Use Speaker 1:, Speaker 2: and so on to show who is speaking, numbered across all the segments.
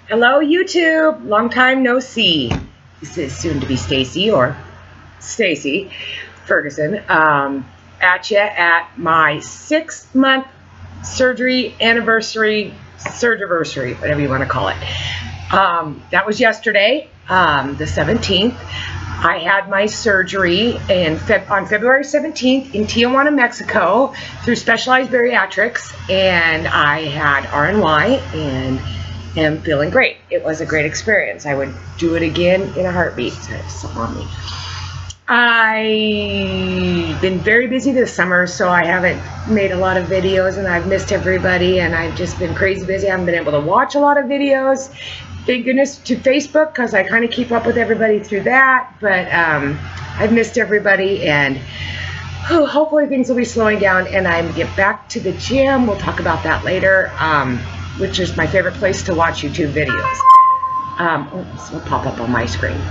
Speaker 1: Hello, YouTube. Long time no see. This is soon to be Stacy or Stacy Ferguson at you at my 6-month surgery anniversary, surgiversary, whatever you want to call it. That was yesterday, the 17th. I had my surgery on February 17th in Tijuana, Mexico through Specialized Bariatrics, and I had RNY and am feeling great. It was a great experience. I would do it again in a heartbeat. So I have something on me. I've been very busy this summer, so I haven't made a lot of videos, and I've missed everybody, and I've just been crazy busy. I haven't been able to watch a lot of videos. Thank goodness to Facebook, because I kind of keep up with everybody through that, but I've missed everybody, and hopefully things will be slowing down, and I get back to the gym. We'll talk about that later. Which is my favorite place to watch YouTube videos. This will pop up on my screen.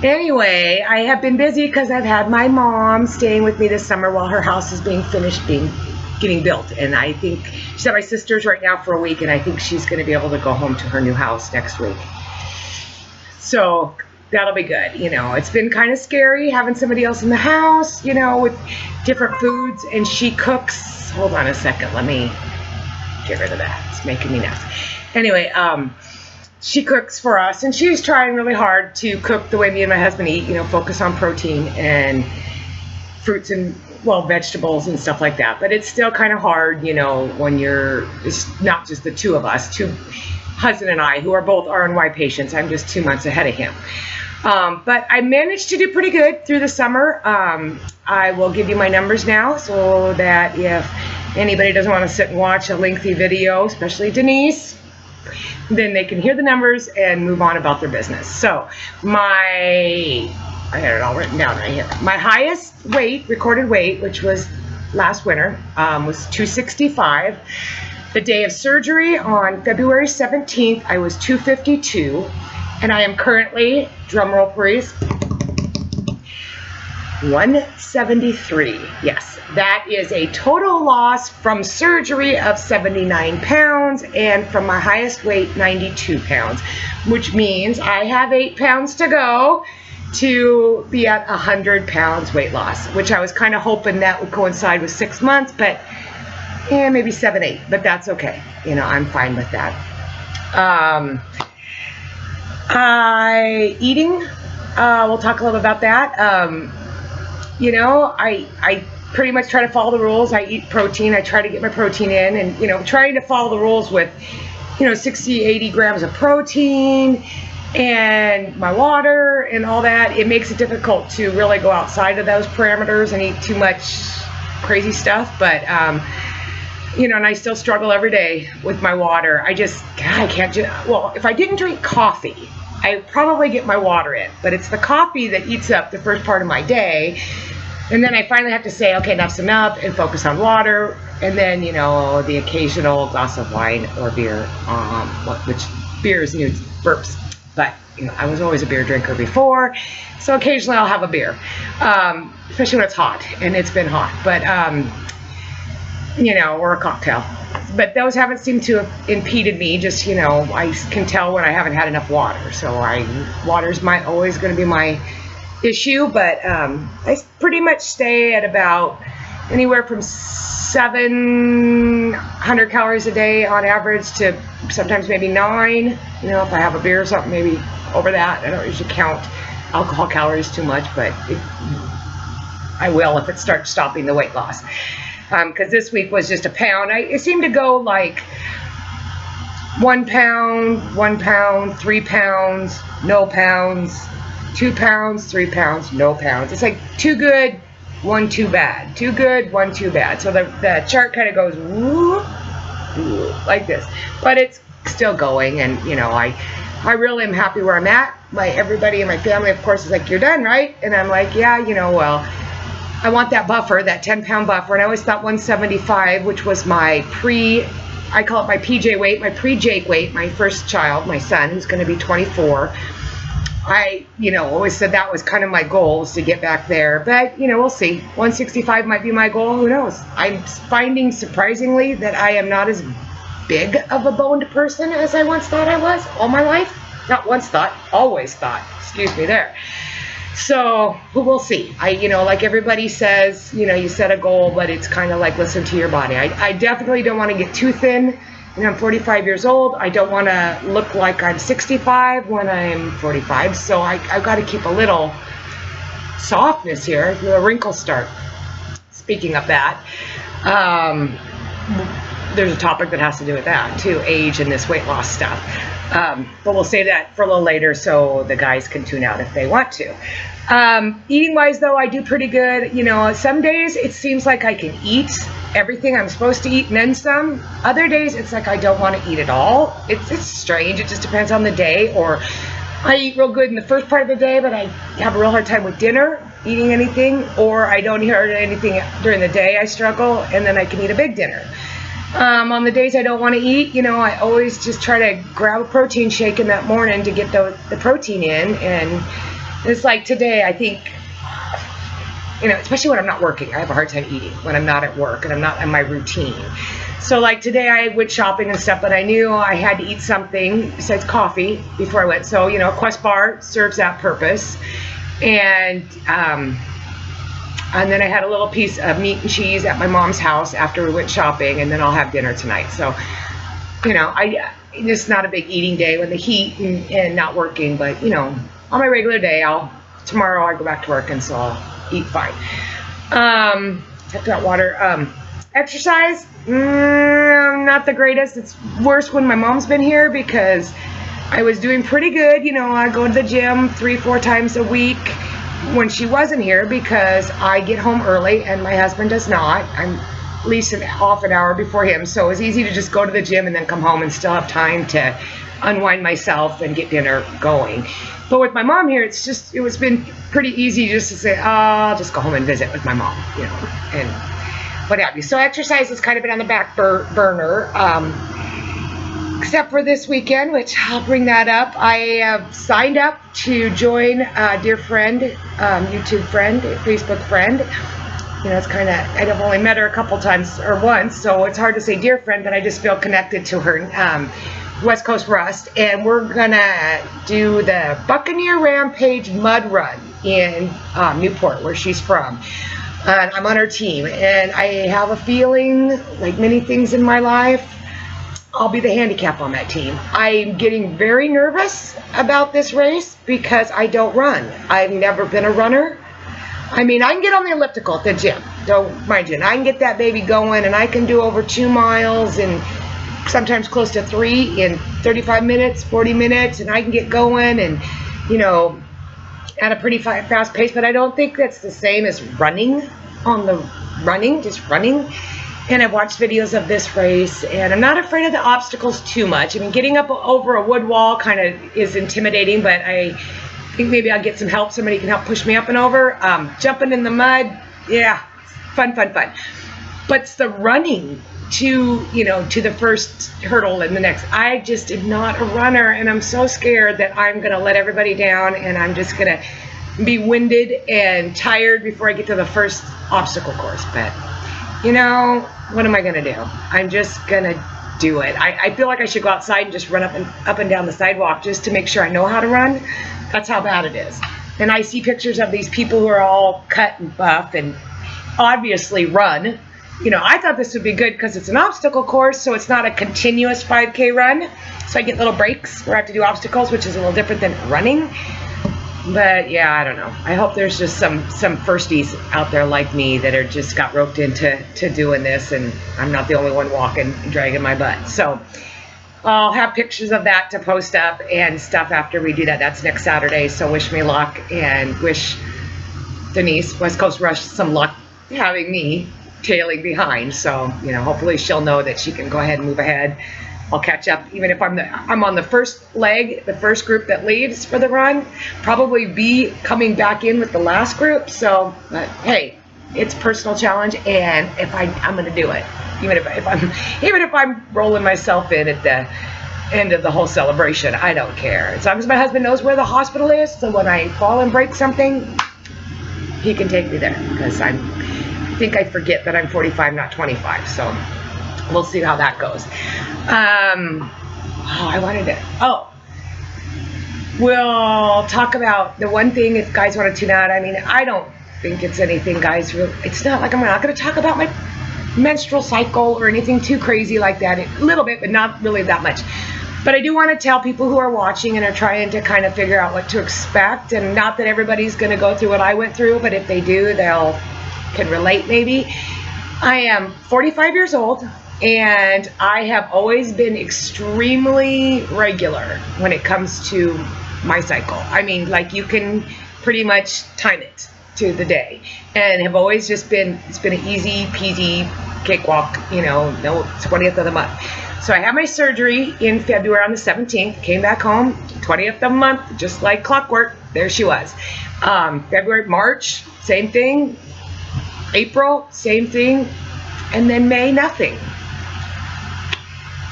Speaker 1: Anyway, I have been busy because I've had my mom staying with me this summer while her house is being finished getting built. And I think she's at my sister's right now for a week, and I think she's going to be able to go home to her new house next week. So that'll be good. You know, it's been kind of scary having somebody else in the house, you know, with different foods, and she cooks. Hold on a second. Let me get rid of that. It's making me nuts. Anyway, she cooks for us, and she's trying really hard to cook the way me and my husband eat, you know, focus on protein and fruits and, well, vegetables and stuff like that. But it's still kind of hard, you know, when it's not just the two of us, husband and I, who are both RNY patients. I'm just 2 months ahead of him. But I managed to do pretty good through the summer. I will give you my numbers now so that if anybody doesn't want to sit and watch a lengthy video, especially Denise, then they can hear the numbers and move on about their business. So I had it all written down right here. My highest weight, recorded weight, which was last winter, was 265. The day of surgery on February 17th, I was 252. And I am currently, drumroll please, 173. Yes, that is a total loss from surgery of 79 pounds and from my highest weight, 92 pounds, which means I have 8 pounds to go to be at 100 pounds weight loss, which I was kind of hoping that would coincide with 6 months, but maybe 7, 8, but that's okay. You know, I'm fine with that. Eating, we'll talk a little about that. You know, I pretty much try to follow the rules. I eat protein. I try to get my protein in, and, you know, trying to follow the rules with, you know, 60, 80 grams of protein and my water and all that. It makes it difficult to really go outside of those parameters and eat too much crazy stuff. But, you know, and I still struggle every day with my water. I can't well, if I didn't drink coffee, I probably get my water in, but it's the coffee that eats up the first part of my day. And then I finally have to say, okay, enough's enough, and focus on water. And then, you know, the occasional glass of wine or beer, which beer is new burps. But, you know, I was always a beer drinker before, so occasionally I'll have a beer, especially when it's hot, and it's been hot. But, you know, or a cocktail. But those haven't seemed to have impeded me. Just, you know, I can tell when I haven't had enough water. So water's always going to be my issue. But I pretty much stay at about anywhere from 700 calories a day on average to sometimes maybe 9. You know, if I have a beer or something, maybe over that. I don't usually count alcohol calories too much, but I will if it starts stopping the weight loss. Because this week was just a pound. It seemed to go like 1 pound, 1 pound, 3 pounds, no pounds, 2 pounds, 3 pounds, no pounds. It's like 2 good, 1 too bad. 2 good, 1 too bad. So the chart kind of goes whoop, whoop, like this. But it's still going, and, you know, I really am happy where I'm at. Everybody in my family, of course, is like, you're done, right? And I'm like, yeah, you know, well, I want that buffer, that 10-pound buffer, and I always thought 175, which was my I call it my PJ weight, my pre-Jake weight, my first child, my son, who's going to be 24. I, you know, always said that was kind of my goal, is to get back there. But, you know, we'll see. 165 might be my goal. Who knows? I'm finding, surprisingly, that I am not as big of a boned person as I once thought I was all my life. Not once thought, always thought. Excuse me there. So we'll see. Like everybody says, you set a goal, but it's kind of like listen to your body. I definitely don't want to get too thin. I'm 45 years old. I don't want to look like I'm 65 when I'm 45. So I've got to keep a little softness here. The wrinkles start. Speaking of that, there's a topic that has to do with that too, age and this weight loss stuff. But we'll save that for a little later so the guys can tune out if they want to. Eating wise though, I do pretty good. Some days it seems like I can eat everything I'm supposed to eat and then some. Other days it's like I don't want to eat at all. It's strange. It just depends on the day. Or I eat real good in the first part of the day, but I have a real hard time with dinner, eating anything. Or I don't eat anything during the day. I struggle, and then I can eat a big dinner. On the days I don't want to eat, I always just try to grab a protein shake in that morning to get the protein in. And it's like today, I think, especially when I'm not working, I have a hard time eating when I'm not at work and I'm not in my routine. So like today I went shopping and stuff, but I knew I had to eat something besides coffee before I went. So, Quest Bar serves that purpose. And then I had a little piece of meat and cheese at my mom's house after we went shopping, and then I'll have dinner tonight. So, it's not a big eating day when the heat and not working, but, on my regular day, tomorrow I go back to work, and so I'll eat fine. Have got water. Exercise, not the greatest. It's worse when my mom's been here because I was doing pretty good. I go to the gym 3-4 times a week when she wasn't here because I get home early and my husband does not. I'm at least half an hour before him, so it's easy to just go to the gym and then come home and still have time to unwind myself and get dinner going. But with my mom here, it's been pretty easy just to say, I'll just go home and visit with my mom, and what have you. So exercise has kind of been on the back burner, except for this weekend, which I'll bring that up. I have signed up to join a dear friend, YouTube friend, Facebook friend. It's kind of, I've only met her a couple times or once, so it's hard to say dear friend, but I just feel connected to her. West Coast Rust, and we're gonna do the Buccaneer Rampage Mud Run in Newport, where she's from. And I'm on her team, and I have a feeling, like many things in my life, I'll be the handicap on that team. I'm getting very nervous about this race because I don't run. I've never been a runner. I mean, I can get on the elliptical at the gym, don't mind you, and I can get that baby going, and I can do over 2 miles and sometimes close to 3 in 35 minutes, 40 minutes, and I can get going and, at a pretty fast pace, but I don't think that's the same as running, just running. And I've watched videos of this race, and I'm not afraid of the obstacles too much. I mean, getting up over a wood wall kind of is intimidating, but I think maybe I'll get some help. Somebody can help push me up and over. Jumping in the mud, yeah, fun. But it's the running to the first hurdle and the next. I just am not a runner, and I'm so scared that I'm going to let everybody down, and I'm just going to be winded and tired before I get to the first obstacle course. But, what am I going to do? I'm just going to do it. I feel like I should go outside and just run up and down the sidewalk just to make sure I know how to run. That's how bad it is. And I see pictures of these people who are all cut and buff and obviously run. I thought this would be good because it's an obstacle course, so it's not a continuous 5K run. So I get little breaks where I have to do obstacles, which is a little different than running. But yeah, I don't know. I hope there's just some firsties out there like me that are just got roped into doing this, and I'm not the only one walking and dragging my butt. So I'll have pictures of that to post up and stuff after we do that. That's next Saturday, so wish me luck, and wish Denise, West Coast Rush, some luck having me tailing behind. So hopefully she'll know that she can go ahead and move ahead. I'll catch up, even if I'm on the first leg, the first group that leaves for the run, probably be coming back in with the last group. So hey, it's a personal challenge, and I'm going to do it, even if I'm rolling myself in at the end of the whole celebration. I don't care, as long as my husband knows where the hospital is, so when I fall and break something, he can take me there, because I think I forget that I'm 45, not 25. So we'll see how that goes. We'll talk about the one thing if guys want to tune out. I mean, I don't think it's anything, guys. It's not like I'm not going to talk about my menstrual cycle or anything too crazy like that. A little bit, but not really that much. But I do want to tell people who are watching and are trying to kind of figure out what to expect, and not that everybody's going to go through what I went through, but if they do, they'll can relate maybe. I am 45 years old, and I have always been extremely regular when it comes to my cycle. I mean, like, you can pretty much time it to the day, and have always just been, it's been an easy peasy cakewalk, you know, no 20th of the month. So I had my surgery in February on the 17th, came back home, 20th of the month, just like clockwork, there she was. February, March, same thing. April, same thing. And then May, nothing.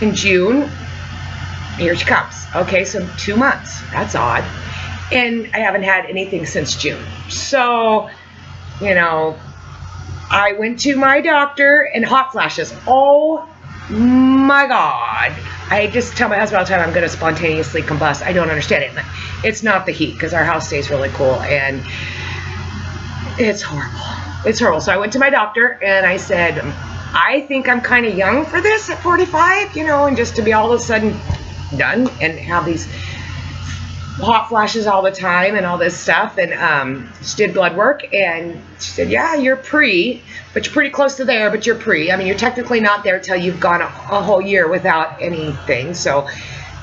Speaker 1: In June, here she comes. Okay, so 2 months. That's odd. And I haven't had anything since June. So, you know, I went to my doctor, and hot flashes. Oh my God. I just tell my husband all the time I'm going to spontaneously combust. I don't understand it. It's not the heat, because our house stays really cool, and it's horrible. It's horrible. So I went to my doctor, and I said, I think I'm kind of young for this at 45, you know, and just to be all of a sudden done and have these hot flashes all the time and all this stuff. And she did blood work, and she said, yeah, you're pre, but you're pretty close to there, but you're pre. I mean, you're technically not there till you've gone a whole year without anything. So,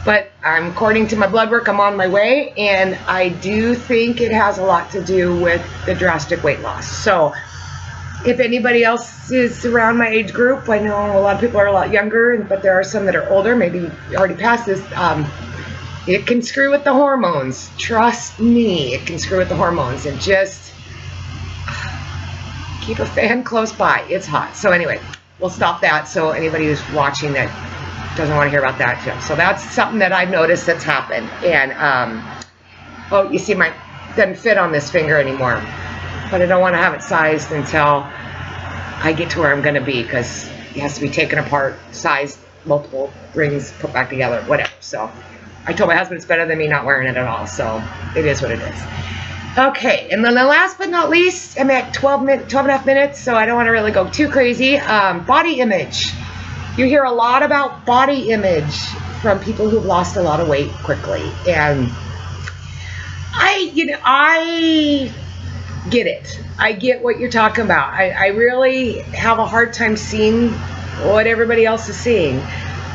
Speaker 1: but according to my blood work, I'm on my way, and I do think it has a lot to do with the drastic weight loss. So if anybody else is around my age group, I know a lot of people are a lot younger, but there are some that are older, maybe already past this. It can screw with the hormones. Trust me, it can screw with the hormones. And just keep a fan close by. It's hot. So anyway, we'll stop that. So anybody who's watching that doesn't want to hear about that too. So that's something that I've noticed that's happened. And oh, you see, my doesn't fit on this finger anymore. But I don't want to have it sized until I get to where I'm going to be, because it has to be taken apart, sized, multiple rings put back together, whatever. So I told my husband it's better than me not wearing it at all. So it is what it is. Okay, and then the last but not least, I'm at 12 and a half minutes, so I don't want to really go too crazy. Body image. You hear a lot about body image from people who've lost a lot of weight quickly. And I get it. I get what you're talking about. I really have a hard time seeing what everybody else is seeing.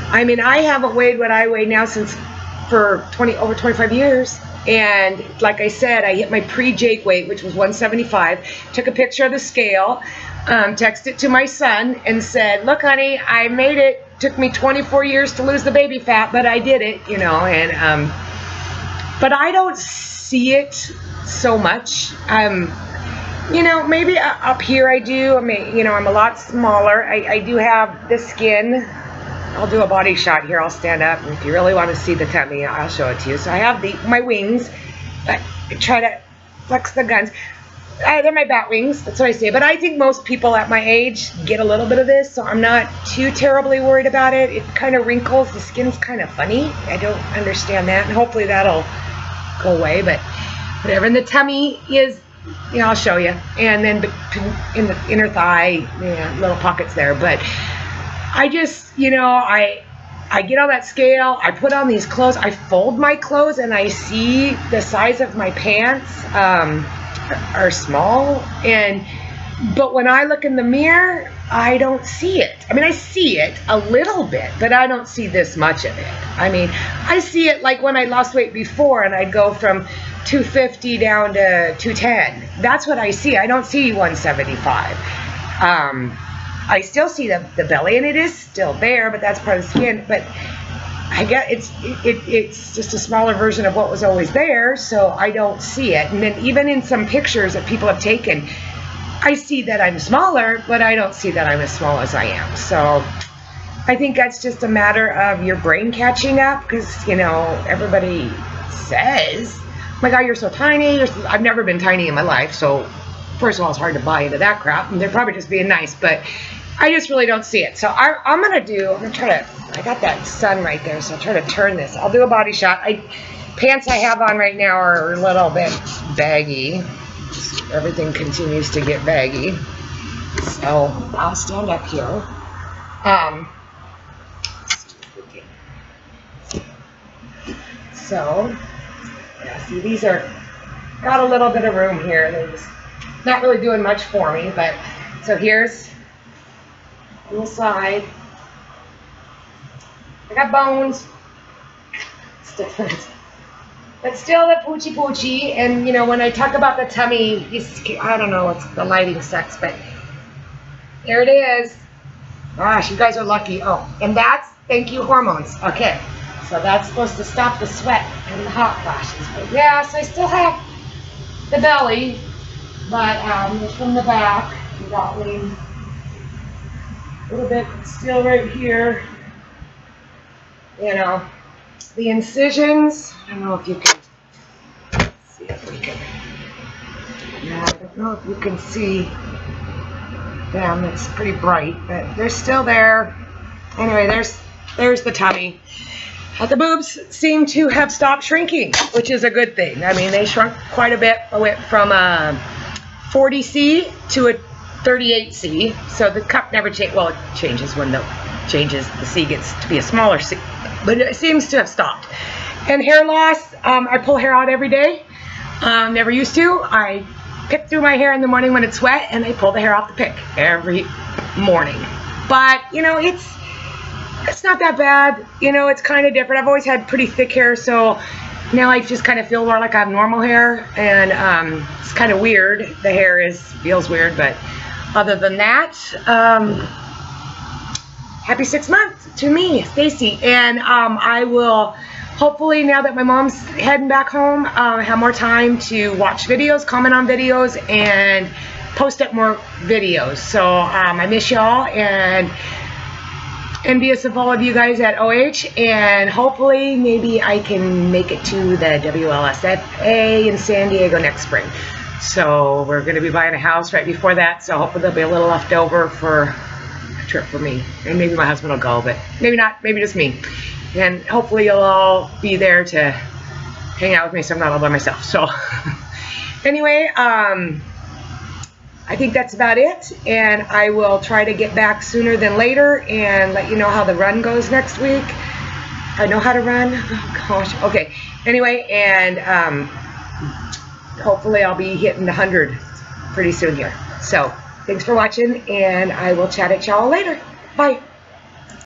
Speaker 1: I mean, I haven't weighed what I weigh now for over 25 years. And like I said, I hit my pre-Jake weight, which was 175. Took a picture of the scale, texted it to my son, and said, look, honey, I made it. Took me 24 years to lose the baby fat, but I did it, you know. And but I don't see it so much. You know, maybe up here I do. I mean, you know, I'm a lot smaller. I do have the skin. I'll do a body shot here. I'll stand up, and if you really want to see the tummy, I'll show it to you. So I have my wings. I try to flex the guns. They're my bat wings. That's what I say. But I think most people at my age get a little bit of this, so I'm not too terribly worried about it. It kind of wrinkles. The skin's kind of funny. I don't understand that, and hopefully that'll go away. But whatever. And the tummy is, you know, I'll show you. And then in the inner thigh, yeah, little pockets there. But I just, you know, I get on that scale, I put on these clothes, I fold my clothes, and I see the size of my pants are small. But when I look in the mirror, I don't see it. I mean, I see it a little bit, but I don't see this much of it. I mean, I see it like when I lost weight before, and I'd go from 250 down to 210. That's what I see. I don't see 175. I still see the belly, and it is still there, but that's part of the skin. But I get it's just a smaller version of what was always there, so I don't see it. And then even in some pictures that people have taken, I see that I'm smaller, but I don't see that I'm as small as I am. So I think that's just a matter of your brain catching up, because, you know, everybody says, oh my God, you're so tiny. I've never been tiny in my life, so first of all, it's hard to buy into that crap, and they're probably just being nice. But I just really don't see it. So I'm going to try to, I got that sun right there, so I'll try to turn this. I'll do a body shot. Pants I have on right now are a little bit baggy. Everything continues to get baggy. So I'll stand up here. So, yeah, see, these are, got a little bit of room here. They're just not really doing much for me, but, so here's on the side. I got bones. It's different. But still the poochie poochie, and you know, when I talk about the tummy, I don't know, it's the lighting sucks, but there it is. Gosh, you guys are lucky. Oh, and that's, thank you, hormones. Okay, so that's supposed to stop the sweat and the hot flashes. But yeah, so I still have the belly, but from the back, you got me a little bit still right here. You know, the incisions, I don't know if you can see if we can, yeah, I don't know if you can see them, it's pretty bright, but they're still there. Anyway, there's the tummy. The boobs seem to have stopped shrinking, which is a good thing. I mean, they shrunk quite a bit. I went from a 40C to a 38C, so the cup never changed. Well, it changes when the C gets to be a smaller C, but it seems to have stopped. And hair loss, I pull hair out every day. Never used to. I pick through my hair in the morning when it's wet, and I pull the hair off the pick every morning. But you know, it's not that bad. You know, it's kind of different. I've always had pretty thick hair, so now I just kind of feel more like I have normal hair, and it's kind of weird. The hair feels weird, but other than that, happy 6 months to me, Stacy. And I will hopefully, now that my mom's heading back home, have more time to watch videos, comment on videos, and post up more videos. So I miss y'all, and envious of all of you guys at OH, and hopefully maybe I can make it to the WLSFA in San Diego next spring. So we're going to be buying a house right before that, so hopefully there'll be a little left over for a trip for me. And maybe my husband will go, but maybe not, maybe just me. And hopefully you'll all be there to hang out with me so I'm not all by myself. So anyway, I think that's about it, and I will try to get back sooner than later and let you know how the run goes next week. I know how to run. Oh gosh. Okay. Anyway, and hopefully I'll be hitting 100 pretty soon here. So thanks for watching, and I will chat at y'all later. Bye.